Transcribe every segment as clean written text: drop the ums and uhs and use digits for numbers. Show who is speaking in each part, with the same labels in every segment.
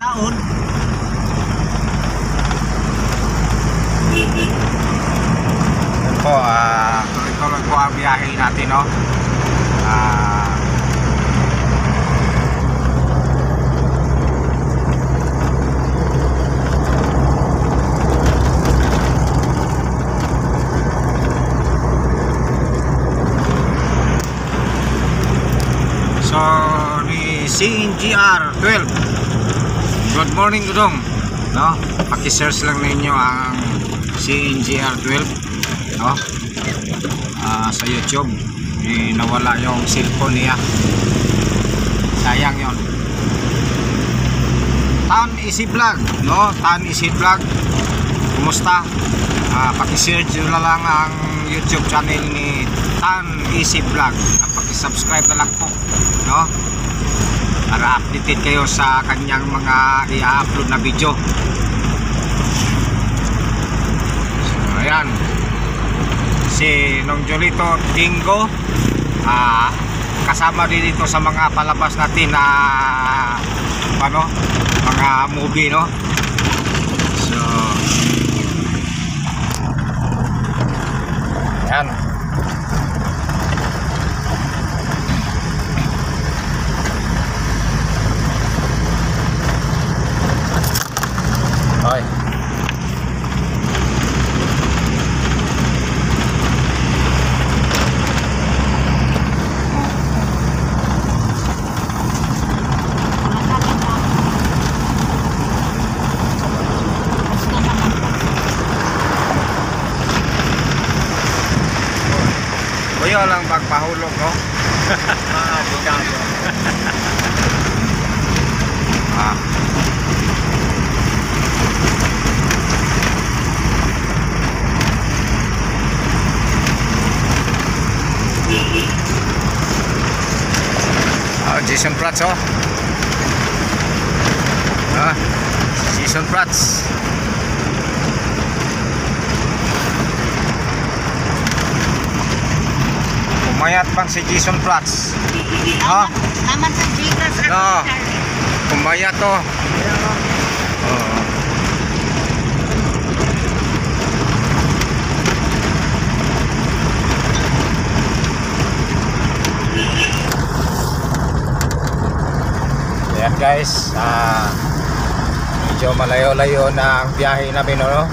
Speaker 1: taon.
Speaker 2: Yan po, tuloy-tuloy po ang biyahe natin, no? So, ni CNGR 12. Good morning, Dudong. No? Paki-search lang ninyo ang CNGR 12, no? Sa YouTube. Nawala yung cellphone niya. Sayang yon. Tan Easy Vlog, no? Tan Easy Vlog. Kumusta? Paki-search nyo na lang ang YouTube channel ni Tan Easy Vlog. Paki-subscribe na lang po, no? Para updated kayo sa kanyang mga i-upload na video. So ayan, si Nong Jolito Dingo, kasama din dito sa mga palabas natin na mga movie, no? So ayan. Hoy. Kuya lang magpahulog, no? Jason Prats, oh. Jason Prats. Pumayat bang si Jason Prats?
Speaker 3: Naman sa Gigas.
Speaker 2: No. Pumayat, oh. Ayan guys, medyo malayo-layo na ang biyahe namin, no?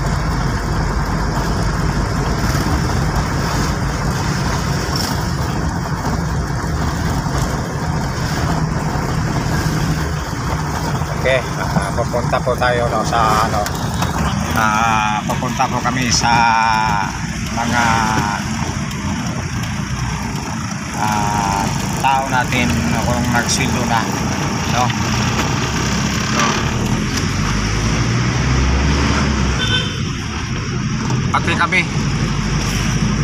Speaker 2: Okay, pupunta po tayo, no, sa pupunta po kami sa mga tao natin kung nagsweldo na, no? Pati kami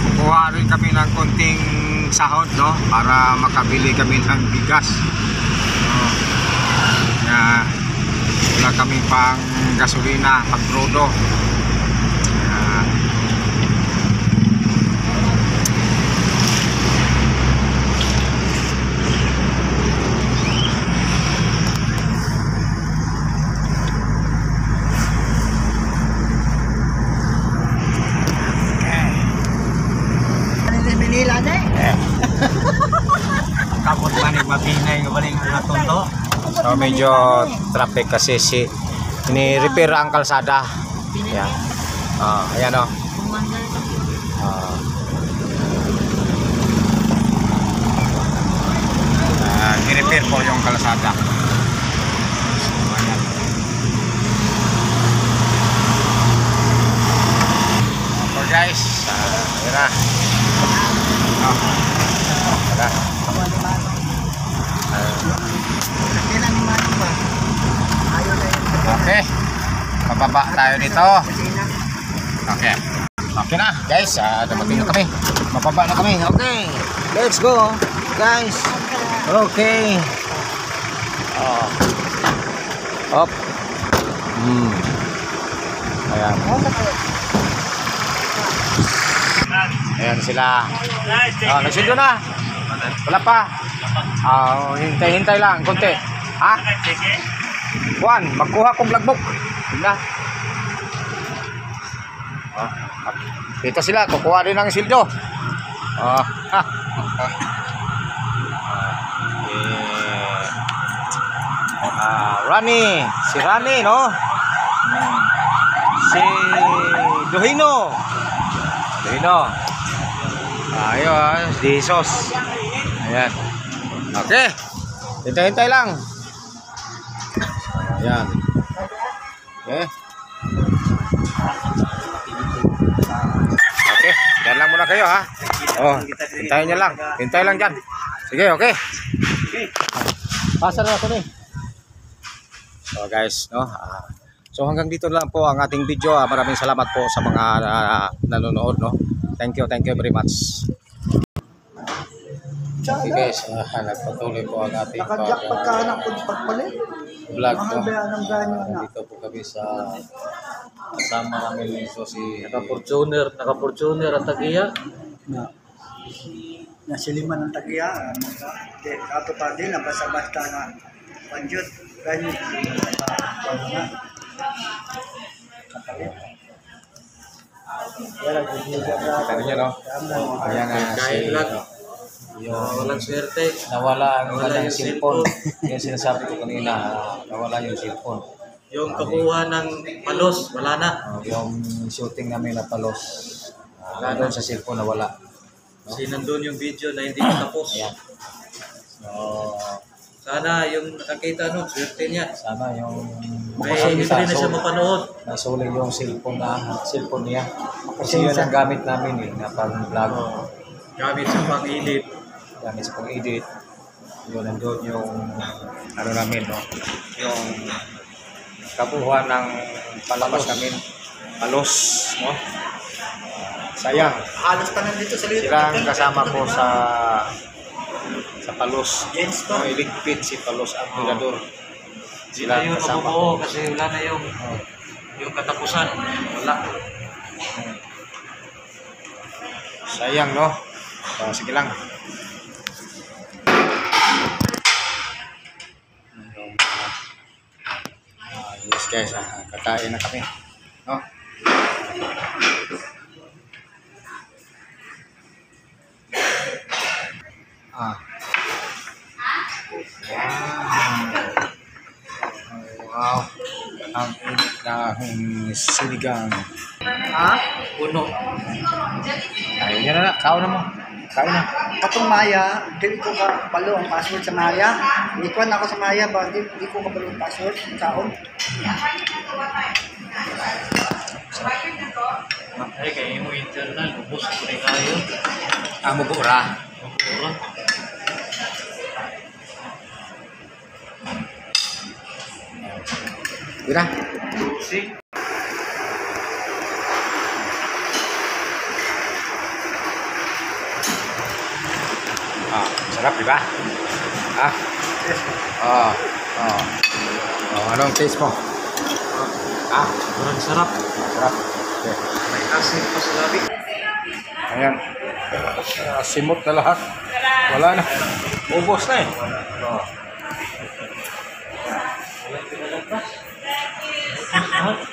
Speaker 2: kukuha rin kami ng konting sahod, no, para makabili kami ng bigas, no? Wala kami pang gasolina, pang brodo.
Speaker 3: Manila na eh.
Speaker 1: Kapot manig mapinay galing nga tonto.
Speaker 2: So medyo traffic kasi ni-repair ang kalsada. Ayan. Ayan, oh. Ni-repair po yung kalsada. So, ayan. So guys, ayan na. Okay, bababa tayo dito. Okay, okay na guys, dumating na kami, mababa na kami. Okay, let's go guys. Okay, up. Ayan, ayan sila. Nagsundo na. Wala pa. Hintay lang konti. Ha? Juan, magkuha kong vlog book. Na. Dito sila, kukuha din ng sildo. Rani, si Rani, no? Si Duhino. Ayun, si Jesus. Ayan. Okay. Hintay-hintay lang. Ayan. Okay. Okay, dyan lang muna kayo, ha. Hintayin nyo lang. Hintay lang dyan. Sige, okay. Pasar na ako rin. So guys, no. So hanggang dito lang po ang ating video. Maraming salamat po sa mga nanonood, no. Thank you very much. Okay guys, nagpatuloy po ang ating vlog, no. Dito po kami sa kasama namin ito si
Speaker 1: Naka-Fortuner ang tagiya.
Speaker 4: Na siliman ng tagiya. Ato pa din, basta-basta na panjut. Ganyan.
Speaker 2: Kita niyo, no. Ayan nga si
Speaker 1: Walang swerte.
Speaker 2: nawala ang kanyang cellphone. Yung sinasabi ko kanina, nawala yung cellphone.
Speaker 1: Yung kakuha ng palos, wala na.
Speaker 2: Yung shooting namin na palos, doon sa cellphone nawala.
Speaker 1: Kasi nandun yung video na hindi natapos.
Speaker 2: Ayan. So,
Speaker 1: Sana yung nakakita swerte niya.
Speaker 2: sana yung
Speaker 1: May hindi na siya mapanood.
Speaker 2: nasulit yung cellphone niya. Kasi yun ang gamit namin na pang-vlog.
Speaker 1: Gamit sa pang-edit.
Speaker 2: Gamit sa pang-edit. Yun, nandun yung namin, no? Yung kabuuan ng palabas namin. Palos, no? Sayang.
Speaker 4: Halos pa nandito sa lito.
Speaker 2: Sila ang kasama ko sa Palos.
Speaker 4: James to.
Speaker 2: Iligpit si Palos ang tirador.
Speaker 1: Sila
Speaker 2: Sila ang
Speaker 1: yung
Speaker 2: kasama ko.
Speaker 1: mabubuo kasi wala na yung katapusan. Wala.
Speaker 2: Sayang, no? So, sige lang. Yes guys, kakain na kami, no? Wow, ang init na sinigang.
Speaker 1: Puno.
Speaker 2: Ayun niya na, kaon na mo. Kain na.
Speaker 4: Katong Maya, di ko ka balo ang password sa Maya. Hindi ko na ako sa Maya ba? Di ko ka balo ang password. Kaon.
Speaker 1: Ay, kaya mo internal. Ubus ko rin kayo.
Speaker 2: Mubura.
Speaker 1: Mabura.
Speaker 2: Tira.
Speaker 1: See?
Speaker 2: Sarap, di ba? Anong taste mo?
Speaker 1: Sobrang sarap.
Speaker 2: Sarap. Okay.
Speaker 1: May asin pa sa labi.
Speaker 2: Ayan. Simot na lahat. Wala na. Ubos na eh.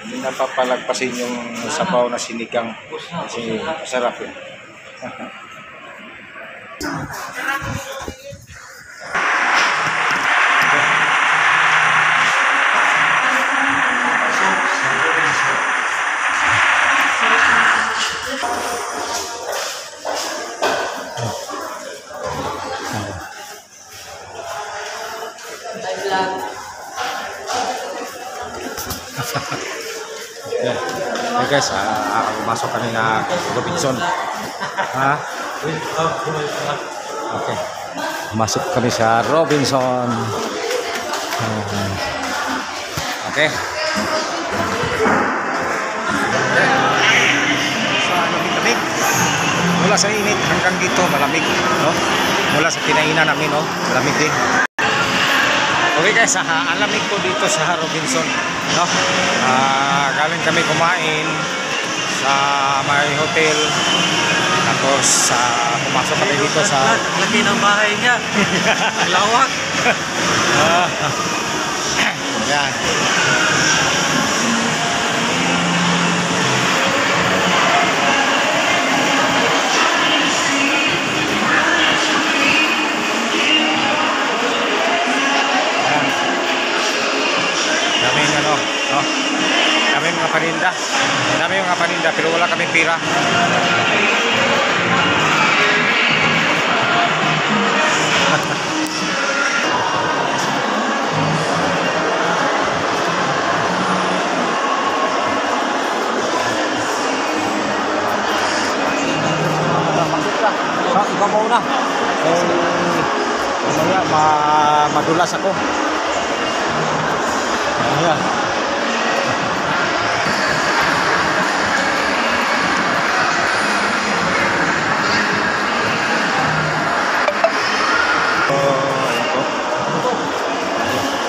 Speaker 2: Hindi na papalagpasin yung sabaw na sinigang. Kasi masarap yun. Hey guys, pumasok kami na Robinson. Okay. Masuk kami sa Robinson. Okay. Sa lamig-lamig. Mula sa init hanggang dito malamig, no? Mula sa kinainan namin, no? Malamig din. Okay guys, ang lamig ko dito sa Robinson, no? Galing kami kumain sa may hotel. Tapos pumasok kami dito sa
Speaker 1: Laki ng bahay niya. Ang lawak.
Speaker 2: Yan. Yan. Daming ano, no? Daming mga paninda. Daming mga paninda pero wala kaming pira. So, ikaw muna. Mamaya, madulas ako. Ayan.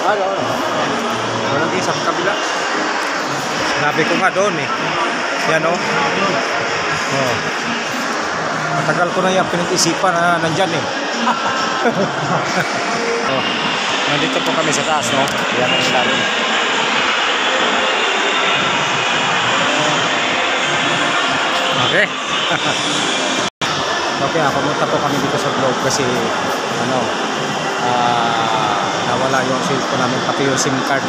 Speaker 2: Ano? Walang isa sa kabila. Sinabi ko nga doon eh. Yan o. Oh. Matagal ko na yung pinag-isipan na nandyan eh. Oh. Nandito po kami sa taas, no? Yan ang ilalim. Okay. Okay, pumunta po kami dito sa vlog kasi ano, nawala yung cellphone namin, pati yung SIM card.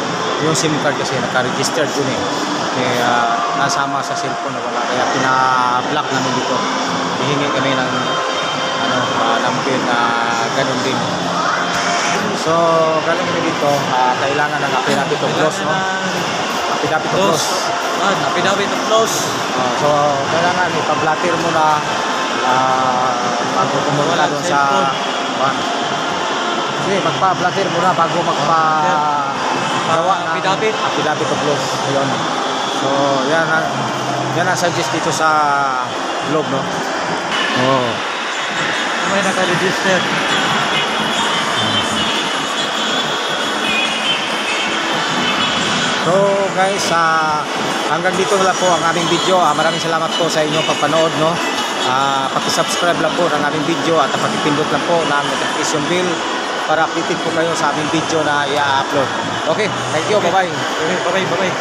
Speaker 2: Yung SIM card kasi naka-registered dun eh. Nasama sa cellphone na wala, kaya pina-block namin dito. Hihingi kami ng ano, number na ganun din. So, galing kami dito, kailangan ng affidavit of loss, no? Affidavit of loss.
Speaker 1: Affidavit of loss.
Speaker 2: So, kailangan ipablatter mo na bago pumunta doon sa sige, magpa-blatter mo na bago magpa-gawa ng affidavit of loss. Ayun. So, yan ang suggest dito sa vlog, no? Oh.
Speaker 1: May naka-register.
Speaker 2: So guys, hanggang dito na lang po ang aming video. Maraming salamat po sa inyong pagpanood, no? Paki-subscribe lang po ng aming video at pakipindot lang po ng notification bell para updated po kayo sa aming video na i-upload. Okay, thank you, bye-bye.
Speaker 1: Bye-bye.